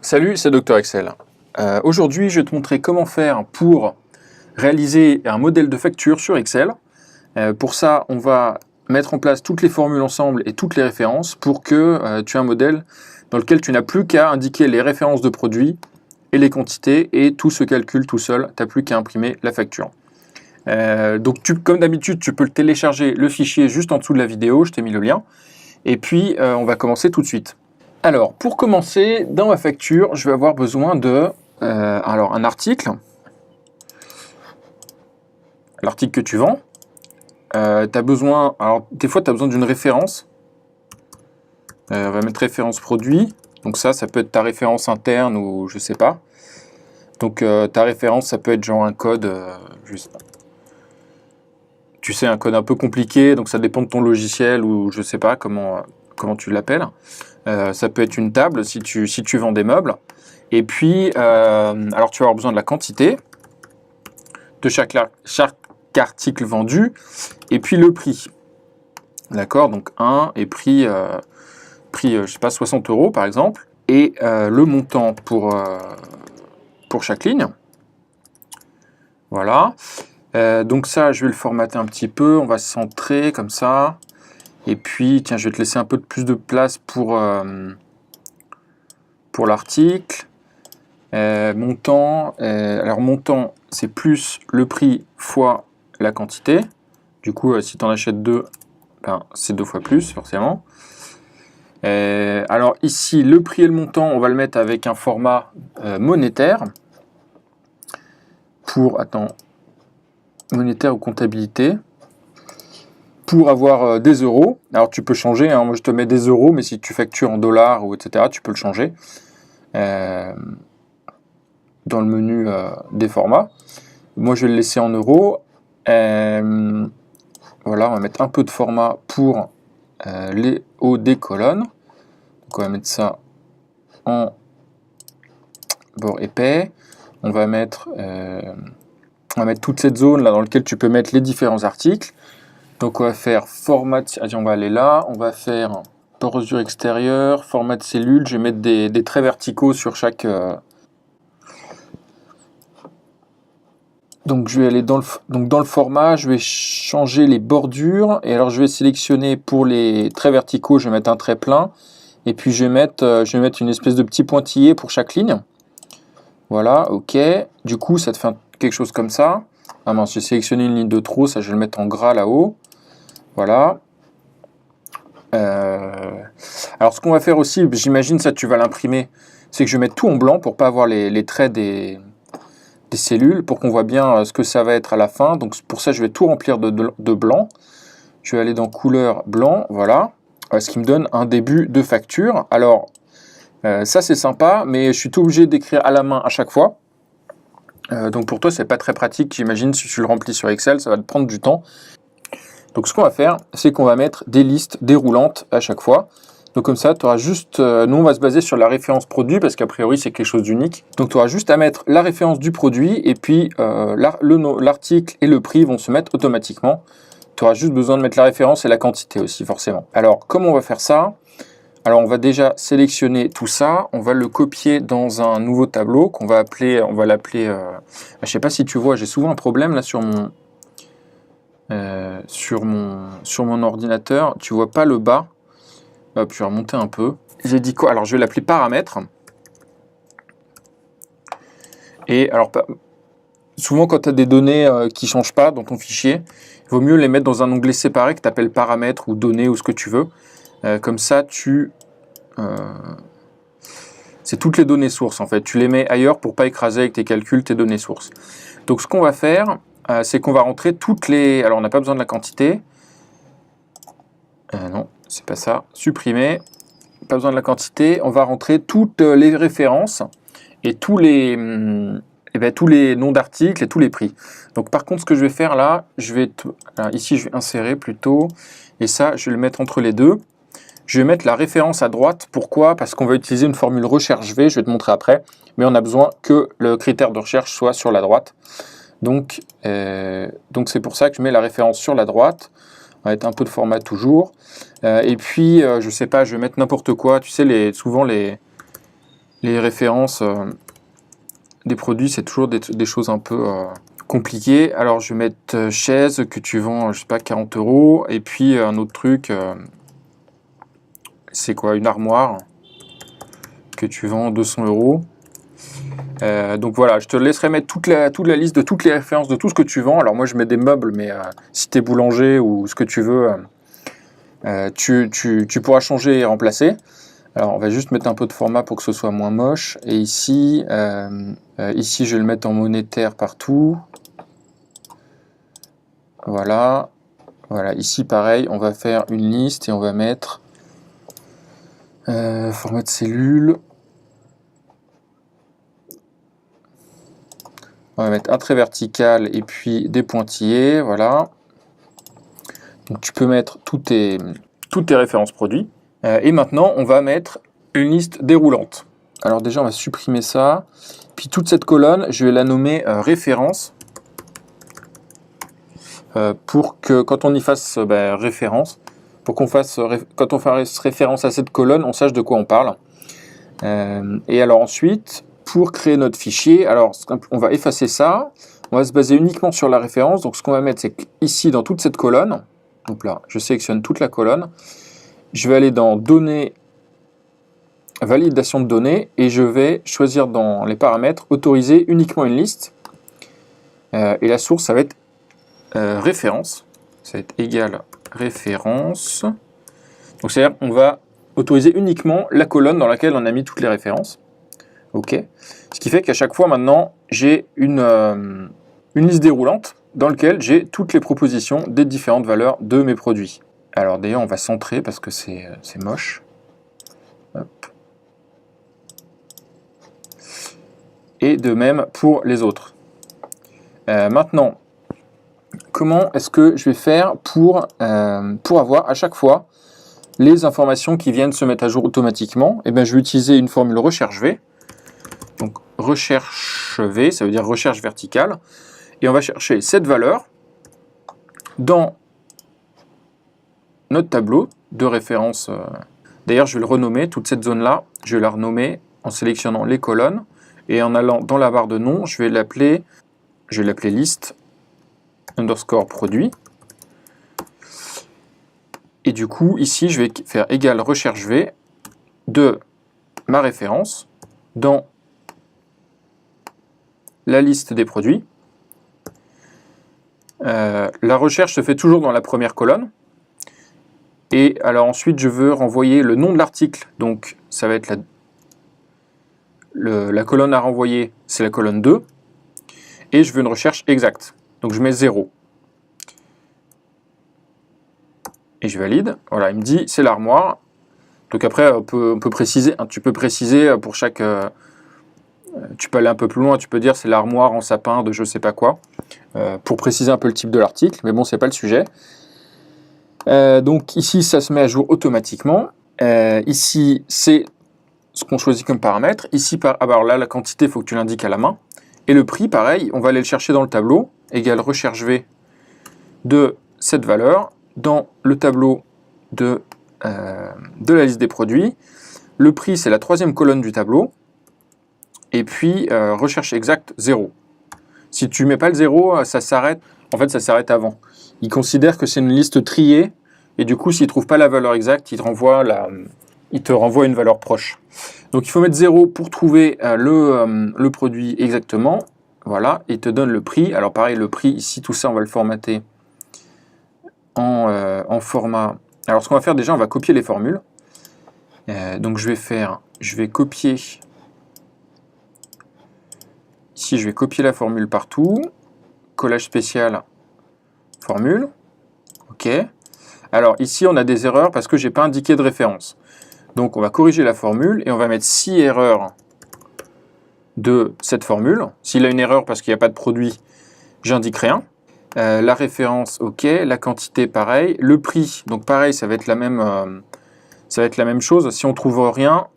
Salut, c'est Dr Excel. Aujourd'hui, je vais te montrer comment faire pour réaliser un modèle de facture sur Excel. Pour ça, on va mettre en place toutes les formules ensemble et toutes les références pour que tu aies un modèle dans lequel tu n'as plus qu'à indiquer les références de produits et les quantités et tout se calcule tout seul. Tu n'as plus qu'à imprimer la facture. Comme d'habitude, tu peux le télécharger le fichier juste en dessous de la vidéo. Je t'ai mis le lien. Et puis, on va commencer tout de suite. Alors, pour commencer, dans ma facture, je vais avoir besoin de un article. L'article que tu vends. Tu as besoin, alors des fois, tu as besoin d'une référence. On va mettre référence produit. Donc ça peut être ta référence interne ou je sais pas. Donc ta référence, ça peut être genre un code, tu sais, un code un peu compliqué. Donc ça dépend de ton logiciel ou je sais pas comment tu l'appelles. Ça peut être une table si tu vends des meubles. Et puis, alors tu vas avoir besoin de la quantité de chaque article vendu et puis le prix. D'accord, donc 1 et prix, je sais pas, 60 € par exemple. Et le montant pour chaque ligne. Voilà. Donc ça, je vais le formater un petit peu. On va se centrer comme ça. Et puis, tiens, je vais te laisser un peu plus de place pour l'article. Montant, alors montant, c'est plus le prix fois la quantité. Du coup, si tu en achètes 2, ben, c'est 2 fois plus, forcément. Alors ici, le prix et le montant, on va le mettre avec un format monétaire. Monétaire ou comptabilité. Pour avoir des euros, alors tu peux changer, hein, moi je te mets des euros, mais si tu factures en dollars ou etc., tu peux le changer dans le menu des formats. Moi je vais le laisser en euros. Voilà, on va mettre un peu de format pour les hauts des colonnes. Donc on va mettre ça en bord épais. On va mettre toute cette zone là dans laquelle tu peux mettre les différents articles. Donc on va faire format, on va aller là, on va faire porosure extérieure, format de cellule, je vais mettre des traits verticaux sur chaque... Donc je vais aller dans le format, je vais changer les bordures, et alors je vais sélectionner pour les traits verticaux, je vais mettre un trait plein, et puis je vais mettre une espèce de petit pointillé pour chaque ligne. Voilà, ok, du coup ça te fait quelque chose comme ça. Ah mince, j'ai sélectionné une ligne de trop, ça je vais le mettre en gras là-haut. Voilà. Alors ce qu'on va faire aussi, j'imagine ça tu vas l'imprimer, c'est que je vais mettre tout en blanc pour pas avoir les traits des cellules, pour qu'on voit bien ce que ça va être à la fin. Donc pour ça je vais tout remplir de blanc. Je vais aller dans couleur blanc, voilà. Ce qui me donne un début de facture. Alors ça c'est sympa, mais je suis tout obligé d'écrire à la main à chaque fois. Donc pour toi c'est pas très pratique, j'imagine, si tu le remplis sur Excel, ça va te prendre du temps. Donc ce qu'on va faire, c'est qu'on va mettre des listes déroulantes à chaque fois. Donc comme ça, tu auras juste... nous, on va se baser sur la référence produit, parce qu'a priori, c'est quelque chose d'unique. Donc tu auras juste à mettre la référence du produit, et puis l'article et le prix vont se mettre automatiquement. Tu auras juste besoin de mettre la référence et la quantité aussi, forcément. Alors, comment on va faire ça? Alors, on va déjà sélectionner tout ça. On va le copier dans un nouveau tableau qu'on va appeler... On va l'appeler... je ne sais pas si tu vois, j'ai souvent un problème là sur mon ordinateur, tu vois pas le bas. Hop, je vais remonter un peu. J'ai dit quoi? Alors je vais l'appeler paramètres. Et alors souvent quand tu as des données qui changent pas dans ton fichier, il vaut mieux les mettre dans un onglet séparé que tu appelles paramètres ou données ou ce que tu veux. Comme ça c'est toutes les données sources en fait. Tu les mets ailleurs pour pas écraser avec tes calculs tes données sources. Donc ce qu'on va faire, c'est qu'on va rentrer toutes les... Alors on n'a pas besoin de la quantité. Non, c'est pas ça. Supprimer. Pas besoin de la quantité. On va rentrer toutes les références et tous les noms d'articles et tous les prix. Donc par contre, ce que je vais faire là, ici je vais insérer plutôt. Et ça, je vais le mettre entre les deux. Je vais mettre la référence à droite. Pourquoi? Parce qu'on va utiliser une formule recherche V. Je vais te montrer après. Mais on a besoin que le critère de recherche soit sur la droite. Donc c'est pour ça que je mets la référence sur la droite. On va mettre un peu de format toujours. Et puis, je sais pas, je vais mettre n'importe quoi. Tu sais, souvent les les références des produits, c'est toujours des choses un peu compliquées. Alors, je vais mettre chaise que tu vends, je sais pas, 40 €. Et puis, un autre truc, c'est quoi? Une armoire que tu vends 200 €. Donc voilà, je te laisserai mettre toute la liste de toutes les références de tout ce que tu vends. Alors moi je mets des meubles, mais si tu es boulanger ou ce que tu veux, tu pourras changer et remplacer. Alors on va juste mettre un peu de format pour que ce soit moins moche. Et ici, ici je vais le mettre en monétaire partout. Voilà. Voilà, ici pareil, on va faire une liste et on va mettre format de cellule. On va mettre un trait vertical et puis des pointillés, voilà. Donc tu peux mettre toutes tes références produits. Et maintenant, on va mettre une liste déroulante. Alors déjà, on va supprimer ça. Puis toute cette colonne, je vais la nommer référence. Pour que quand on y fasse référence, pour qu'on fasse, quand on fasse référence à cette colonne, on sache de quoi on parle. Et alors ensuite, pour créer notre fichier, alors on va effacer ça, on va se baser uniquement sur la référence. Donc ce qu'on va mettre, c'est qu'ici, dans toute cette colonne, donc là, je sélectionne toute la colonne, je vais aller dans données, validation de données, et je vais choisir dans les paramètres, autoriser uniquement une liste, et la source, ça va être référence, ça va être égal référence, donc c'est-à-dire qu'on va autoriser uniquement la colonne dans laquelle on a mis toutes les références. Ok. Ce qui fait qu'à chaque fois maintenant, j'ai une liste déroulante dans laquelle j'ai toutes les propositions des différentes valeurs de mes produits. Alors d'ailleurs, on va centrer parce que c'est moche. Hop. Et de même pour les autres. Maintenant, comment est-ce que je vais faire pour avoir à chaque fois les informations qui viennent se mettre à jour automatiquement? Eh bien, je vais utiliser une formule recherche V. Donc recherche V, ça veut dire recherche verticale. Et on va chercher cette valeur dans notre tableau de référence. D'ailleurs, je vais le renommer, toute cette zone-là, je vais la renommer en sélectionnant les colonnes. Et en allant dans la barre de nom, je vais l'appeler liste underscore produit. Et du coup, ici, je vais faire égal recherche V de ma référence dans la liste des produits. La recherche se fait toujours dans la première colonne. Et alors ensuite, je veux renvoyer le nom de l'article. Donc, ça va être la colonne à renvoyer, c'est la colonne 2. Et je veux une recherche exacte. Donc, je mets 0. Et je valide. Voilà, il me dit c'est l'armoire. Donc après, on peut préciser. Tu peux préciser pour chaque... tu peux aller un peu plus loin. Tu peux dire c'est l'armoire en sapin de je sais pas quoi. Pour préciser un peu le type de l'article. Mais bon, c'est pas le sujet. Donc ici, ça se met à jour automatiquement. Ici, c'est ce qu'on choisit comme paramètre. Ici, alors là, la quantité, il faut que tu l'indiques à la main. Et le prix, pareil, on va aller le chercher dans le tableau, égal recherche V de cette valeur, dans le tableau de la liste des produits. Le prix, c'est la troisième colonne du tableau. Et puis, recherche exacte 0. Si tu ne mets pas le 0, ça s'arrête. En fait, ça s'arrête avant. Il considère que c'est une liste triée, et du coup, s'il ne trouve pas la valeur exacte, il te renvoie une valeur proche. Donc, il faut mettre 0 pour trouver le produit exactement. Voilà, il te donne le prix. Alors, pareil, le prix, ici, tout ça, on va le formater en format... Alors, ce qu'on va faire, déjà, on va copier les formules. Donc, je vais copier... Ici, je vais copier la formule partout. Collage spécial, formule. OK. Alors, ici, on a des erreurs parce que je n'ai pas indiqué de référence. Donc, on va corriger la formule et on va mettre 6 erreurs de cette formule. S'il a une erreur parce qu'il n'y a pas de produit, j'indique rien. La référence, OK. La quantité, pareil. Le prix, donc pareil, ça va être la même chose. Si on ne trouve rien,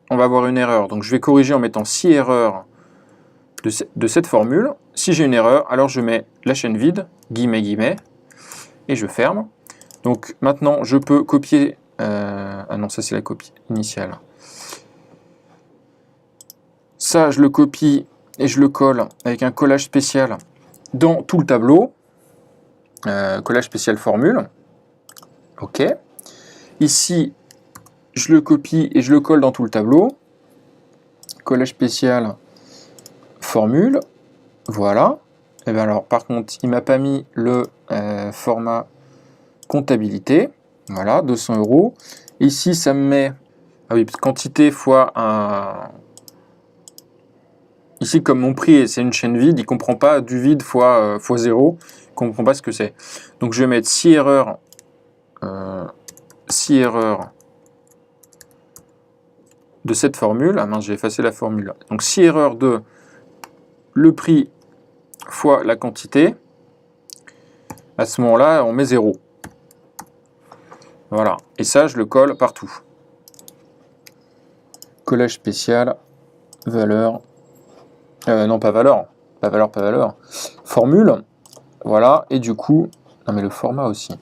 on va avoir une erreur. Donc, je vais corriger en mettant 6 erreurs de cette formule. Si j'ai une erreur, alors je mets la chaîne vide, guillemets, guillemets, et je ferme. Donc maintenant, je peux copier... ah non, ça c'est la copie initiale. Ça, je le copie et je le colle avec un collage spécial dans tout le tableau. Collage spécial formule. OK. Ici, je le copie et je le colle dans tout le tableau. Collage spécial formule. Voilà. Et bien alors, par contre, il m'a pas mis le format comptabilité. Voilà, 200 €. Ici, ça me met... Ah oui, quantité fois un... Ici, comme mon prix, c'est une chaîne vide, il ne comprend pas du vide fois 0. Il ne comprend pas ce que c'est. Donc, je vais mettre 6 erreurs. 6 erreurs de cette formule. Ah mince, j'ai effacé la formule. Donc, 6 erreurs de le prix fois la quantité. À ce moment-là, on met 0. Voilà. Et ça, je le colle partout. Collage spécial, valeur. Non, pas valeur. Pas valeur, pas valeur. Formule. Voilà. Et du coup... Non, mais le format aussi.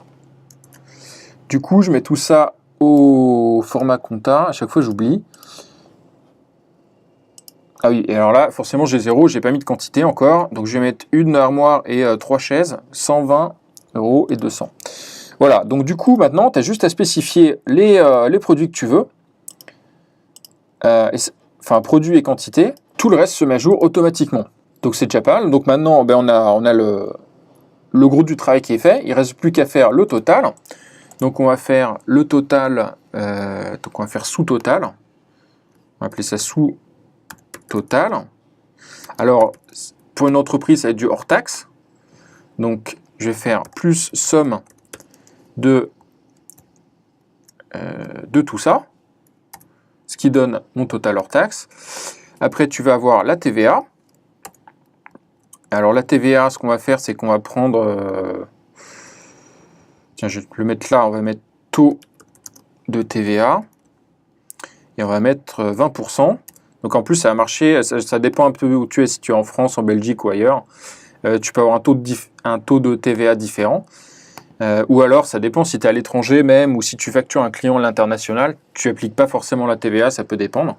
Du coup, je mets tout ça au format compta. À chaque fois, j'oublie. Ah oui, et alors là, forcément, j'ai 0. J'ai pas mis de quantité encore. Donc, je vais mettre une armoire et 3 chaises. 120 € et 200. Voilà. Donc, du coup, maintenant, tu as juste à spécifier les produits que tu veux. Enfin, produits et quantité. Tout le reste se met à jour automatiquement. Donc, c'est déjà pas mal. Donc, maintenant, ben, on a le gros du travail qui est fait. Il ne reste plus qu'à faire le total. Donc, on va faire le total. Donc, on va faire sous-total. On va appeler ça sous-total. Alors, pour une entreprise, ça va être du hors-taxe. Donc, je vais faire plus somme de tout ça. Ce qui donne mon total hors-taxe. Après, tu vas avoir la TVA. Alors, la TVA, ce qu'on va faire, c'est qu'on va prendre... Tiens, je vais le mettre là. On va mettre taux de TVA. Et on va mettre 20%. Donc, en plus, ça va marcher. Ça dépend un peu où tu es, si tu es en France, en Belgique ou ailleurs. Tu peux avoir un taux de TVA différent. Ou alors, ça dépend si tu es à l'étranger même, ou si tu factures un client à l'international, tu n'appliques pas forcément la TVA, ça peut dépendre.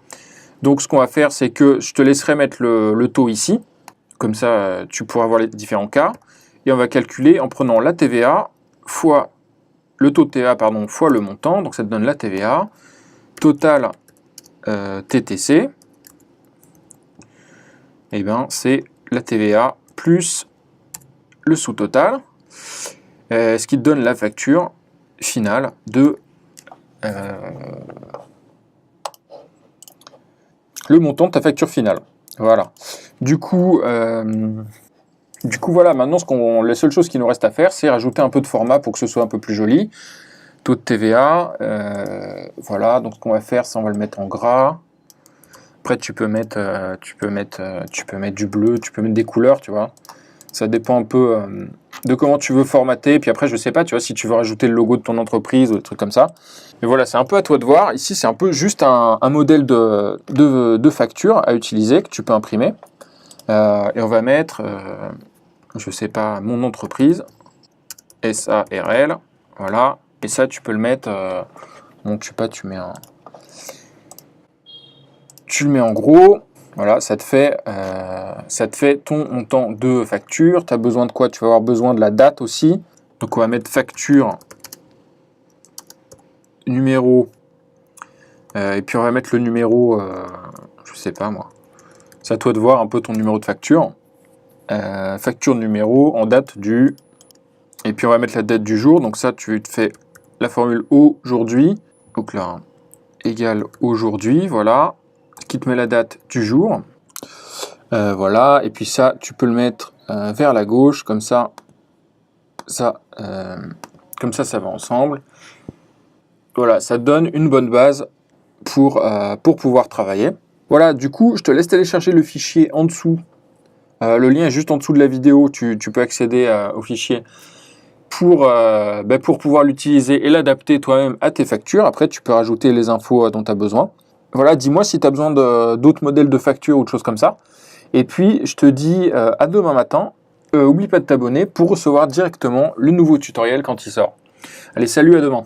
Donc, ce qu'on va faire, c'est que je te laisserai mettre le taux ici. Comme ça, tu pourras voir les différents cas. Et on va calculer en prenant la TVA fois le taux de TVA, pardon, fois le montant. Donc, ça te donne la TVA. Total TTC. Et bien, c'est la TVA plus le sous-total. Ce qui te donne la facture finale de le montant de ta facture finale. Voilà. Du coup, voilà, maintenant, la seule chose qui nous reste à faire, c'est rajouter un peu de format pour que ce soit un peu plus joli. Taux de TVA, voilà, donc ce qu'on va faire, c'est on va le mettre en gras. Après, tu peux mettre du bleu, tu peux mettre des couleurs, tu vois. Ça dépend un peu de comment tu veux formater. Puis après, je sais pas, tu vois, si tu veux rajouter le logo de ton entreprise ou des trucs comme ça. Mais voilà, c'est un peu à toi de voir. Ici, c'est un peu juste un modèle de facture à utiliser que tu peux imprimer. Et on va mettre, je sais pas, mon entreprise, SARL, voilà. Et ça, tu peux le mettre, bon, je sais pas, tu le mets en gros. Voilà, ça te fait ton montant de facture. Tu as besoin de quoi? Tu vas avoir besoin de la date aussi. Donc, on va mettre facture, numéro, et puis on va mettre le numéro, je sais pas moi. C'est à toi de voir un peu ton numéro de facture. Facture numéro en date du... Et puis on va mettre la date du jour. Donc ça, tu te fais la formule aujourd'hui. Donc là, égale aujourd'hui, voilà. Qui te met la date du jour. Voilà, et puis ça, tu peux le mettre vers la gauche, comme ça, ça va ensemble. Voilà, ça te donne une bonne base pour pouvoir travailler. Voilà, du coup, je te laisse télécharger le fichier en dessous. Le lien est juste en dessous de la vidéo, tu peux accéder au fichier pour pouvoir l'utiliser et l'adapter toi-même à tes factures. Après, tu peux rajouter les infos dont tu as besoin. Voilà, dis-moi si tu as besoin d'autres modèles de factures ou de choses comme ça. Et puis, je te dis à demain matin. Oublie pas de t'abonner pour recevoir directement le nouveau tutoriel quand il sort. Allez, salut, à demain.